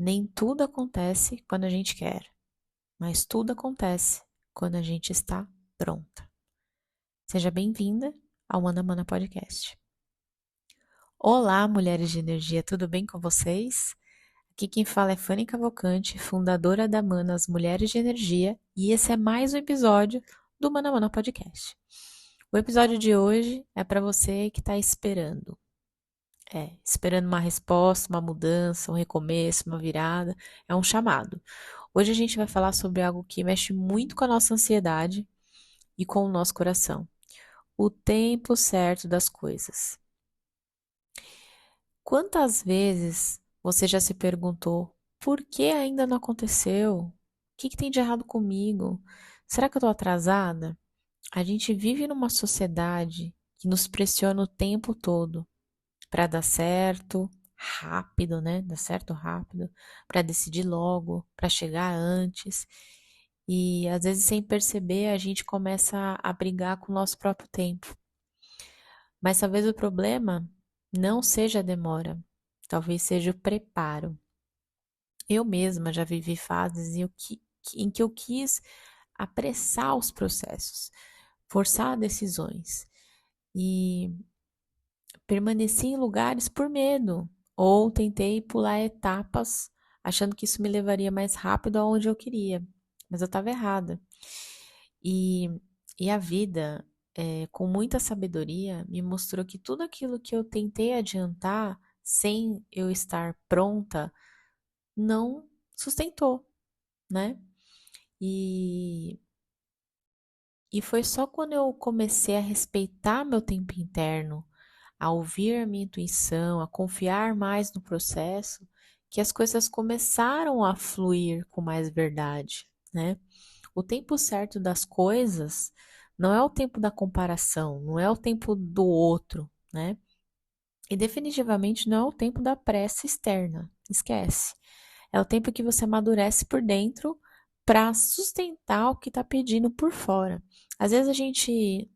Nem tudo acontece quando a gente quer, mas tudo acontece quando a gente está pronta. Seja bem-vinda ao Mana Mana Podcast. Olá, mulheres de energia, tudo bem com vocês? Aqui quem fala é Fanny Cavalcante, fundadora da Manas Mulheres de Energia, e esse é mais um episódio do Mana Mana Podcast. O episódio de hoje é para você que está esperando uma resposta, uma mudança, um recomeço, uma virada, é um chamado. Hoje a gente vai falar sobre algo que mexe muito com a nossa ansiedade e com o nosso coração. O tempo certo das coisas. Quantas vezes você já se perguntou por que ainda não aconteceu? O que tem de errado comigo? Será que eu estou atrasada? A gente vive numa sociedade que nos pressiona o tempo todo para dar certo rápido, né? Dar certo rápido, para decidir logo, para chegar antes. E às vezes, sem perceber, a gente começa a brigar com o nosso próprio tempo. Mas talvez o problema não seja a demora, talvez seja o preparo. Eu mesma já vivi fases em que eu quis apressar os processos, forçar decisões e permaneci em lugares por medo, ou tentei pular etapas achando que isso me levaria mais rápido aonde eu queria, mas eu estava errada. E, e a vida, com muita sabedoria, me mostrou que tudo aquilo que eu tentei adiantar sem eu estar pronta não sustentou, né? E, e foi só quando eu comecei a respeitar meu tempo interno, a ouvir a minha intuição, a confiar mais no processo, que as coisas começaram a fluir com mais verdade, né? O tempo certo das coisas não é o tempo da comparação, não é o tempo do outro, né? E definitivamente não é o tempo da pressa externa, esquece. É o tempo que você amadurece por dentro para sustentar o que está pedindo por fora. Às vezes a gente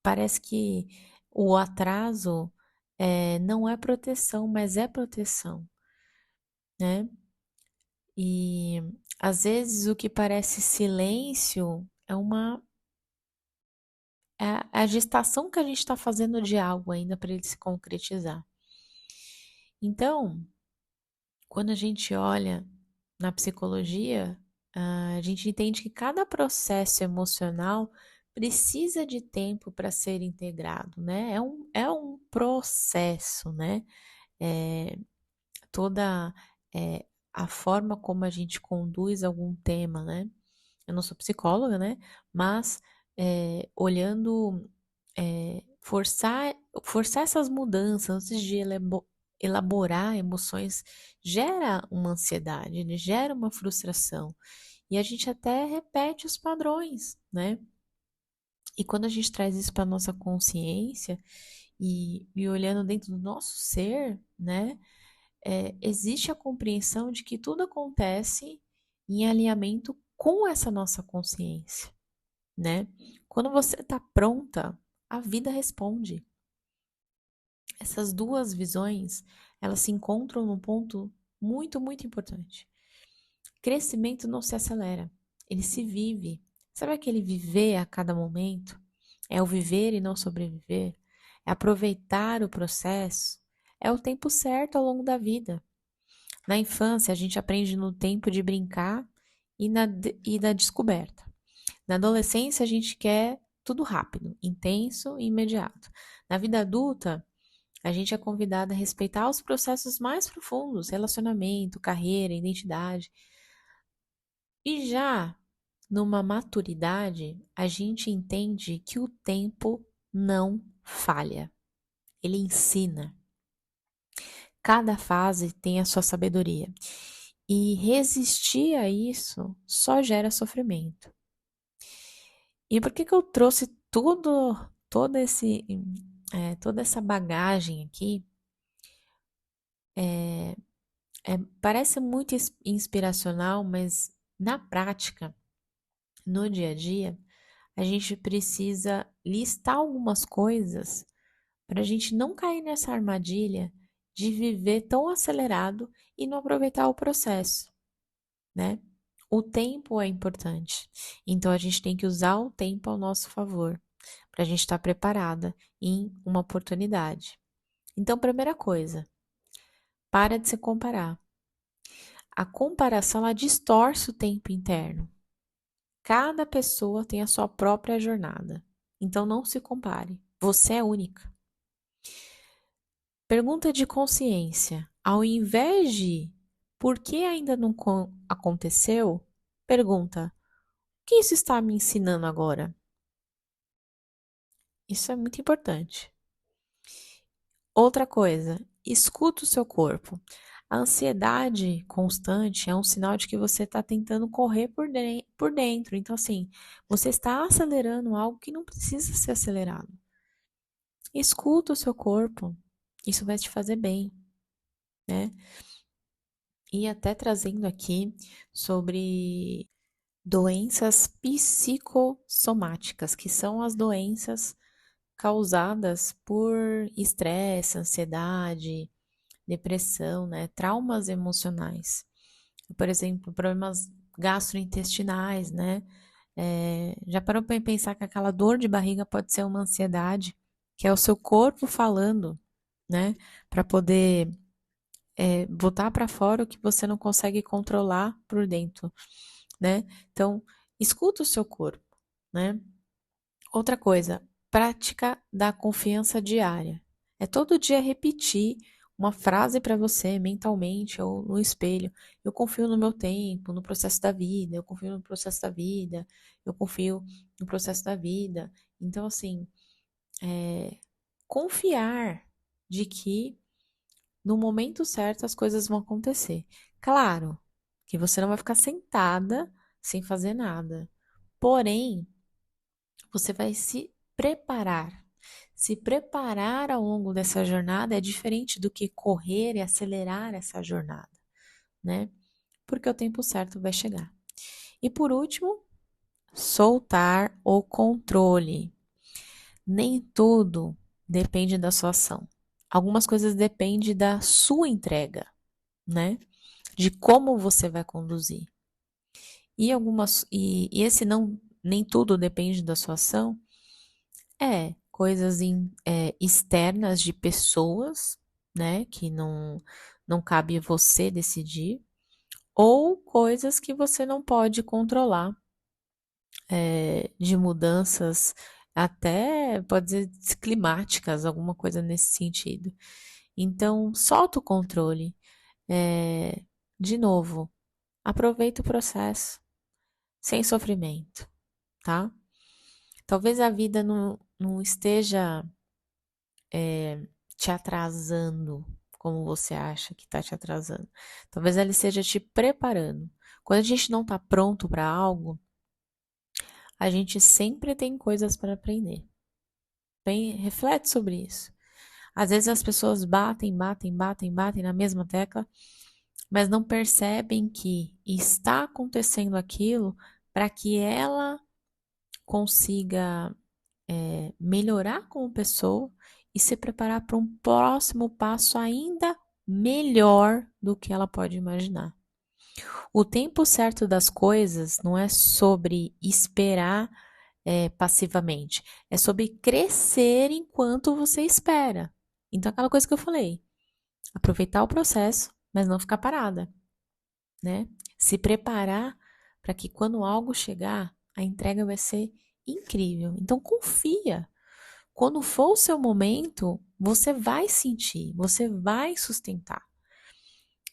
parece que o atraso não é proteção, mas é proteção, né? E às vezes o que parece silêncio é a gestação que a gente está fazendo de algo ainda para ele se concretizar. Então, quando a gente olha na psicologia, a gente entende que cada processo emocional precisa de tempo para ser integrado, né? É um processo, né? É, toda é, a forma como a gente conduz algum tema, né? Eu não sou psicóloga, né? Mas olhando, forçar essas mudanças antes de elaborar emoções gera uma ansiedade, né? Gera uma frustração. E a gente até repete os padrões, né? E quando a gente traz isso para nossa consciência e olhando dentro do nosso ser, né? Existe a compreensão de que tudo acontece em alinhamento com essa nossa consciência, né? Quando você está pronta, a vida responde. Essas duas visões, elas se encontram num ponto muito, muito importante. Crescimento não se acelera, ele se vive. Sabe aquele viver a cada momento? É o viver e não sobreviver? É aproveitar o processo? É o tempo certo ao longo da vida. Na infância, a gente aprende no tempo de brincar e da descoberta. Na adolescência, a gente quer tudo rápido, intenso e imediato. Na vida adulta, a gente é convidado a respeitar os processos mais profundos, relacionamento, carreira, identidade. E já numa maturidade, a gente entende que o tempo não falha, ele ensina. Cada fase tem a sua sabedoria. E resistir a isso só gera sofrimento. E por que eu trouxe toda essa bagagem aqui? Parece muito inspiracional, mas na prática, no dia a dia, a gente precisa listar algumas coisas para a gente não cair nessa armadilha de viver tão acelerado e não aproveitar o processo, né? O tempo é importante, então a gente tem que usar o tempo ao nosso favor, para a gente estar preparada em uma oportunidade. Então, primeira coisa, para de se comparar. A comparação, ela distorce o tempo interno. Cada pessoa tem a sua própria jornada. Então não se compare. Você é única. Pergunta de consciência. Ao invés de por que ainda não aconteceu, pergunta: o que isso está me ensinando agora? Isso é muito importante. Outra coisa, escuta o seu corpo. A ansiedade constante é um sinal de que você está tentando correr por dentro. Então, assim, você está acelerando algo que não precisa ser acelerado. Escuta o seu corpo. Isso vai te fazer bem, né? E até trazendo aqui sobre doenças psicossomáticas, que são as doenças causadas por estresse, ansiedade, depressão, né? Traumas emocionais. Por exemplo, problemas gastrointestinais, né? Já parou para pensar que aquela dor de barriga pode ser uma ansiedade, que é o seu corpo falando, né? Para poder botar para fora o que você não consegue controlar por dentro, né? Então, escuta o seu corpo, né? Outra coisa, prática da confiança diária. É todo dia repetir uma frase para você mentalmente ou no espelho. Eu confio no meu tempo, no processo da vida, eu confio no processo da vida, eu confio no processo da vida. Então, assim, confiar de que no momento certo as coisas vão acontecer. Claro que você não vai ficar sentada sem fazer nada. Porém, você vai se preparar. Se preparar ao longo dessa jornada é diferente do que correr e acelerar essa jornada, né? Porque o tempo certo vai chegar. E por último, soltar o controle. Nem tudo depende da sua ação. Algumas coisas dependem da sua entrega, né? De como você vai conduzir. E esse não nem tudo depende da sua ação. Coisas externas de pessoas, né, que não cabe você decidir, ou coisas que você não pode controlar, de mudanças até, pode dizer, climáticas, alguma coisa nesse sentido. Então, solta o controle. De novo, aproveita o processo, sem sofrimento, tá? Talvez a vida não esteja te atrasando como você acha que está te atrasando. Talvez ela esteja te preparando. Quando a gente não está pronto para algo, a gente sempre tem coisas para aprender. Reflete sobre isso. Às vezes as pessoas batem na mesma tecla, mas não percebem que está acontecendo aquilo para que ela consiga melhorar como pessoa e se preparar para um próximo passo ainda melhor do que ela pode imaginar. O tempo certo das coisas não é sobre esperar passivamente, é sobre crescer enquanto você espera. Então, aquela coisa que eu falei, aproveitar o processo, mas não ficar parada, né? Se preparar para que quando algo chegar, a entrega vai ser incrível. Então, confia. Quando for o seu momento, você vai sentir, você vai sustentar.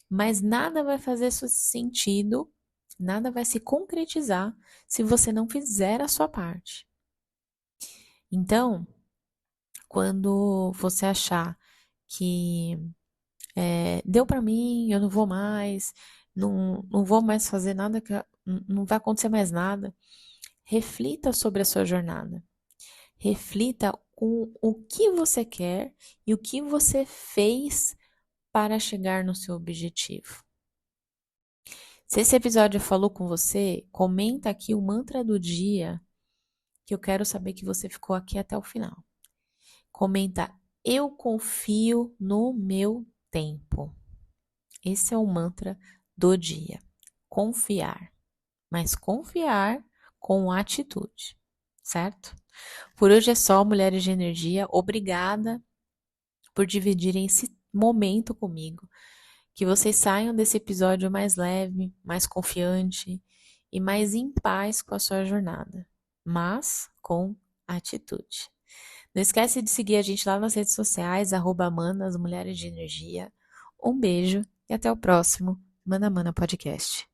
Mas nada vai fazer sentido, nada vai se concretizar se você não fizer a sua parte. Então, quando você achar que deu para mim, eu não vou mais, não vou mais fazer nada, não vai acontecer mais nada, reflita sobre a sua jornada. Reflita com o que você quer e o que você fez para chegar no seu objetivo. Se esse episódio falou com você, comenta aqui o mantra do dia, que eu quero saber que você ficou aqui até o final. Comenta: eu confio no meu tempo. Esse é o mantra do dia. Confiar, mas confiar com atitude, certo? Por hoje é só, mulheres de energia. Obrigada por dividirem esse momento comigo. Que vocês saiam desse episódio mais leve, mais confiante e mais em paz com a sua jornada, mas com atitude. Não esquece de seguir a gente lá nas redes sociais, @Mana, as Mulheres de Energia. Um beijo e até o próximo Mana Mana Podcast.